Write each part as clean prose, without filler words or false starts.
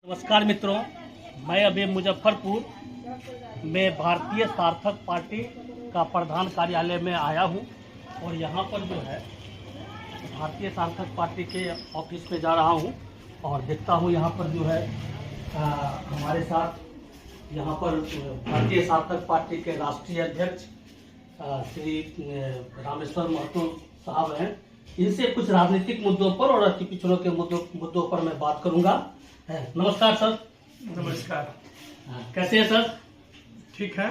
नमस्कार मित्रों, मैं अभी मुजफ्फरपुर में भारतीय सार्थक पार्टी का प्रधान कार्यालय में आया हूं और यहां पर जो है भारतीय सार्थक पार्टी के ऑफिस में जा रहा हूं और देखता हूं यहां पर जो है हमारे साथ यहां पर भारतीय सार्थक पार्टी के राष्ट्रीय अध्यक्ष श्री रामेश्वर महतो साहब हैं। इनसे कुछ राजनीतिक मुद्दों पर और अति पिछड़ों के मुद्दों पर मैं बात करूंगा। नमस्कार सर। नमस्कार। कैसे हैं सर? ठीक है।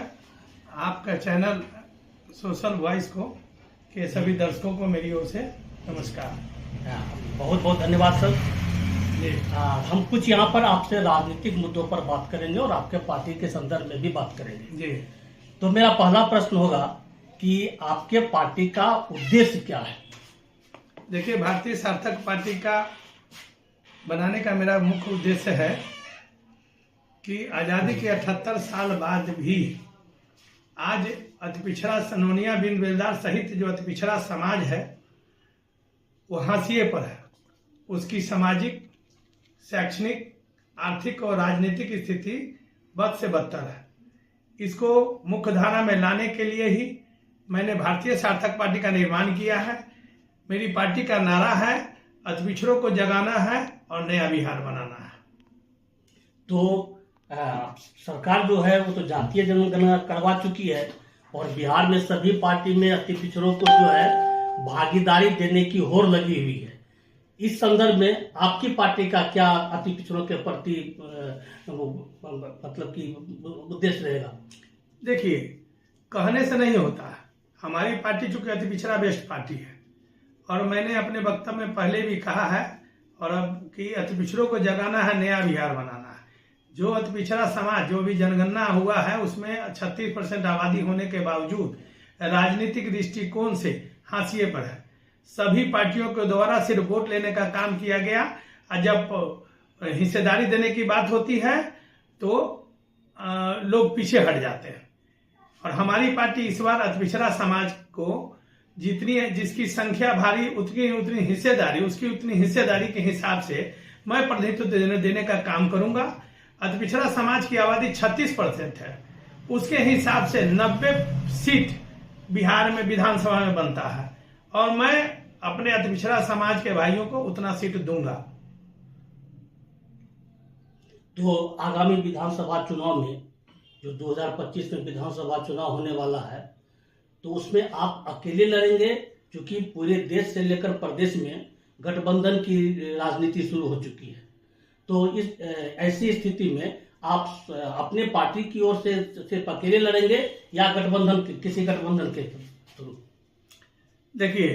आपका चैनल सोशल वॉइस को के सभी दर्शकों को मेरी ओर से नमस्कार। बहुत बहुत धन्यवाद सर। हम कुछ यहाँ पर आपसे राजनीतिक मुद्दों पर बात करेंगे और आपके पार्टी के संदर्भ में भी बात करेंगे जी। तो मेरा पहला प्रश्न होगा कि आपके पार्टी का उद्देश्य क्या है? देखिए, भारतीय सार्थक पार्टी का बनाने का मेरा मुख्य उद्देश्य है कि आज़ादी के 78 साल बाद भी आज अति पिछड़ा सनोनिया बिन बेलदार सहित जो अति पिछड़ा समाज है वो हाशिए पर है। उसकी सामाजिक, शैक्षणिक, आर्थिक और राजनीतिक स्थिति बद से बदतर है। इसको मुख्य धारा में लाने के लिए ही मैंने भारतीय सार्थक पार्टी का निर्माण किया है। मेरी पार्टी का नारा है अति पिछड़ों को जगाना है और नया बिहार बनाना है। तो सरकार जो है वो तो जातीय जनगणना करवा चुकी है और बिहार में सभी पार्टी में अति पिछड़ों को जो है भागीदारी देने की होड़ लगी हुई है। इस संदर्भ में आपकी पार्टी का क्या अति पिछड़ों के प्रति मतलब कि उद्देश्य रहेगा? देखिए, कहने से नहीं होता है। हमारी पार्टी चूंकि अति पिछड़ा बेस्ड पार्टी है और मैंने अपने वक्तव्य में पहले भी कहा है और अब कि अति पिछड़ों को जगाना है, नया बिहार बनाना है। जो अति पिछड़ा समाज जो भी जनगणना हुआ है उसमें 36% आबादी होने के बावजूद राजनीतिक दृष्टिकोण से हाशिए पर है। सभी पार्टियों के द्वारा सिर्फ वोट लेने का काम किया गया और जब हिस्सेदारी देने की बात होती है तो लोग पीछे हट जाते हैं। और हमारी पार्टी इस बार अति पिछड़ा समाज को जितनी जिसकी संख्या भारी उतनी हिस्सेदारी, उसकी उतनी हिस्सेदारी के हिसाब से मैं प्रतिनिधित्व देने का काम करूंगा। अति पिछड़ा समाज की आबादी 36% है, उसके हिसाब से 90 सीट बिहार में विधानसभा में बनता है और मैं अपने अति पिछड़ा समाज के भाइयों को उतना सीट दूंगा। तो आगामी विधानसभा चुनाव में जो 2025 में विधानसभा चुनाव होने वाला है तो उसमें आप अकेले लड़ेंगे, क्योंकि पूरे देश से लेकर प्रदेश में गठबंधन की राजनीति शुरू हो चुकी है। तो इस ऐसी स्थिति में आप अपने पार्टी की ओर से सिर्फ अकेले लड़ेंगे या किसी गठबंधन के थ्रू? देखिए,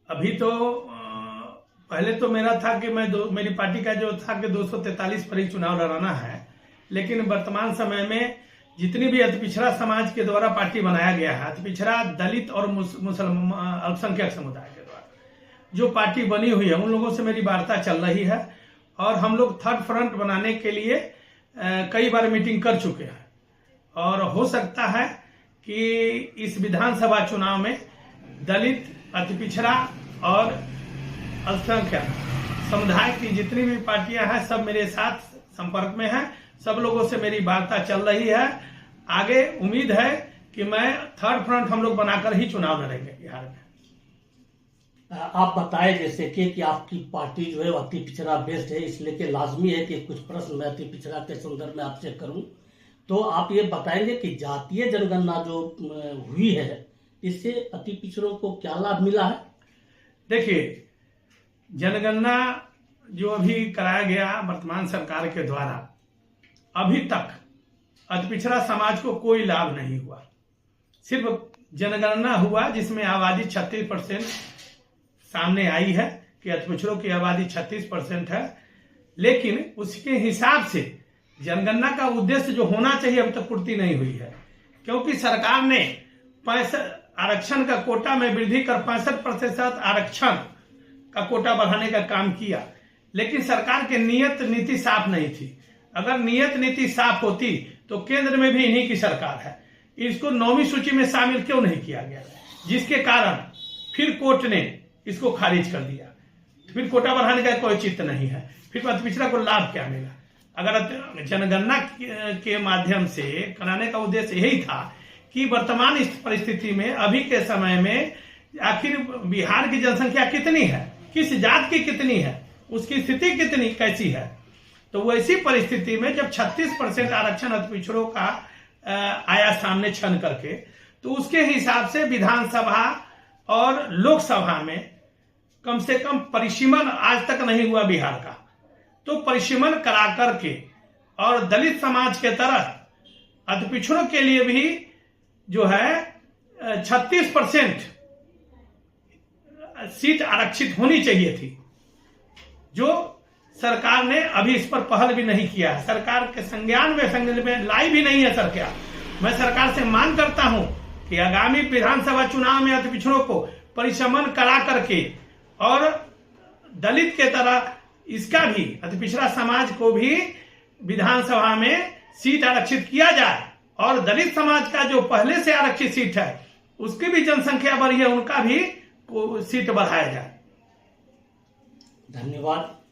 अभी तो पहले तो मेरा था कि मेरी पार्टी का जो था कि 243 पर ही चुनाव लड़ाना है, लेकिन वर्तमान समय में जितनी भी अति पिछड़ा समाज के द्वारा पार्टी बनाया गया है, अति पिछड़ा, दलित और मुसलमान अल्पसंख्यक समुदाय के द्वारा जो पार्टी बनी हुई है उन लोगों से मेरी वार्ता चल रही है और हम लोग थर्ड फ्रंट बनाने के लिए कई बार मीटिंग कर चुके हैं और हो सकता है कि इस विधानसभा चुनाव में दलित, अति पिछड़ा और अल्पसंख्यक समुदाय की जितनी भी पार्टियां हैं सब मेरे साथ संपर्क में हैं। सब लोगों से मेरी वार्ता चल रही है। आगे उम्मीद है कि मैं थर्ड फ्रंट हम लोग बनाकर ही चुनाव लड़ेंगे बिहार में। आप बताएं जैसे कि आपकी पार्टी जो है अति पिछड़ा बेस्ड है, इसलिए कि लाजमी है कि कुछ प्रश्न मैं अति पिछड़ा के संदर्भ में आपसे करूं। तो आप ये बताएंगे कि जातीय जनगणना जो हुई है इससे अति पिछड़ों को क्या लाभ मिला है? देखिए, जनगणना जो अभी कराया गया वर्तमान सरकार के द्वारा, अभी तक अति पिछड़ा समाज को कोई लाभ नहीं हुआ। सिर्फ जनगणना हुआ जिसमें आबादी 36% सामने आई है कि अति पिछड़ों की आबादी 36% है, लेकिन उसके हिसाब से जनगणना का उद्देश्य जो होना चाहिए अब तक पूर्ति नहीं हुई है, क्योंकि सरकार ने 65 आरक्षण का कोटा में वृद्धि कर 65% आरक्षण का कोटा बढ़ाने का काम किया, लेकिन सरकार की नियत नीति साफ नहीं थी। अगर नियत नीति साफ होती तो केंद्र में भी इन्हीं की सरकार है, इसको 9वीं सूची में शामिल क्यों नहीं किया गया, जिसके कारण फिर कोर्ट ने इसको खारिज कर दिया। फिर कोटा बढ़ाने का कोई चित्त नहीं है। फिर अति पिछड़ा को लाभ क्या मिला? अगर जनगणना के माध्यम से कराने का उद्देश्य यही था कि वर्तमान इस परिस्थिति में, अभी के समय में आखिर बिहार की जनसंख्या कितनी है, किस जात की कितनी है, उसकी स्थिति कितनी कैसी है। तो वैसी परिस्थिति में जब 36% आरक्षण अति पिछड़ों का आया सामने छन करके, तो उसके हिसाब से विधानसभा और लोकसभा में कम से कम परिसीमन आज तक नहीं हुआ बिहार का। तो परिसीमन करा करके और दलित समाज के तरह अति पिछड़ों के लिए भी जो है 36% सीट आरक्षित होनी चाहिए थी, जो सरकार ने अभी इस पर पहल भी नहीं किया है। सरकार के संज्ञान में लाई भी नहीं है सरकार। मैं सरकार से मांग करता हूं कि आगामी विधानसभा चुनाव में अति पिछड़ों को परिसीमन करा करके और दलित के तरह इसका भी, अति पिछड़ा समाज को भी विधानसभा में सीट आरक्षित किया जाए, और दलित समाज का जो पहले से आरक्षित सीट है उसकी भी जनसंख्या बढ़ी है, उनका भी सीट बढ़ाया जाए। धन्यवाद।